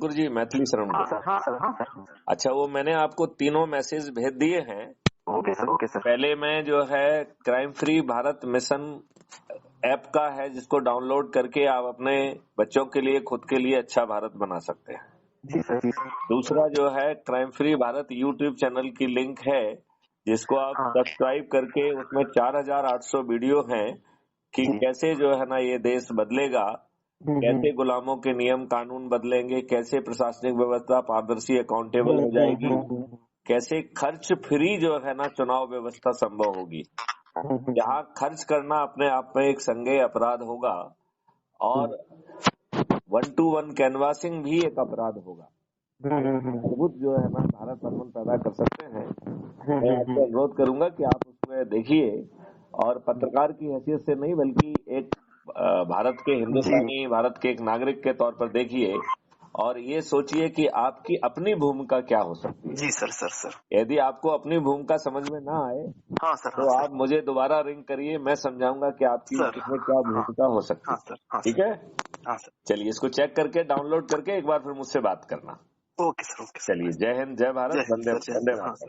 अंकुर जी, मैथिली शरण हाँ को। सर, हाँ सर, हाँ सर। अच्छा, वो मैंने आपको तीनों मैसेज भेज दिए हैं। Okay sir, okay sir. पहले में जो है crime free Bharat mission app का है, जिसको डाउनलोड करके आप अपने बच्चों के लिए, खुद के लिए अच्छा भारत बना सकते हैं। जी सर, जी सर। दूसरा जो है crime free Bharat YouTube channel की लिंक है, जिसको आप हाँ। सब्सक्राइब करके, उसमें 4800 वीडियो हैं कि जी। कैसे जो है ना ये देश बदलेगा, कैसे गुलामों के नियम कानून बदलेंगे, कैसे प्रशासनिक व्यवस्था पारदर्शी अकाउंटेबल हो जाएगी, कैसे खर्च फ्री जो है ना चुनाव व्यवस्था संभव होगी, जहां खर्च करना अपने आप में एक संज्ञेय अपराध होगा और 1-to-1 कैनवासिंग भी एक अपराध होगा। अद्भुत जो है ना भारत अमन पैदा कर सकते हैं। मैं आपसे अनुरोध करूंगा कि आप उसमें देखिए, और पत्रकार की हैसियत से नहीं बल्कि एक भारत के हिंदुस्तानी, भारत के एक नागरिक के तौर पर देखिए और ये सोचिए कि आपकी अपनी भूमिका क्या हो सकती है। जी सर, सर सर। यदि आपको अपनी भूमिका समझ में ना आए हाँ सर, तो हाँ आप मुझे दोबारा रिंग करिए, मैं समझाऊंगा कि आपकी सर। इसमें क्या हाँ, भूमिका हो सकती हाँ है। सर, हाँ ठीक सर, है, हाँ सर। चलिए इसको चेक करके डाउनलोड करके एक बार फिर मुझसे बात करना। Okay sir, okay sir. चलिए, जय हिंद, जय भारत, जय हिंद वंदे सर, जय हिंद वंदे सर। हाँ मातरम। सर।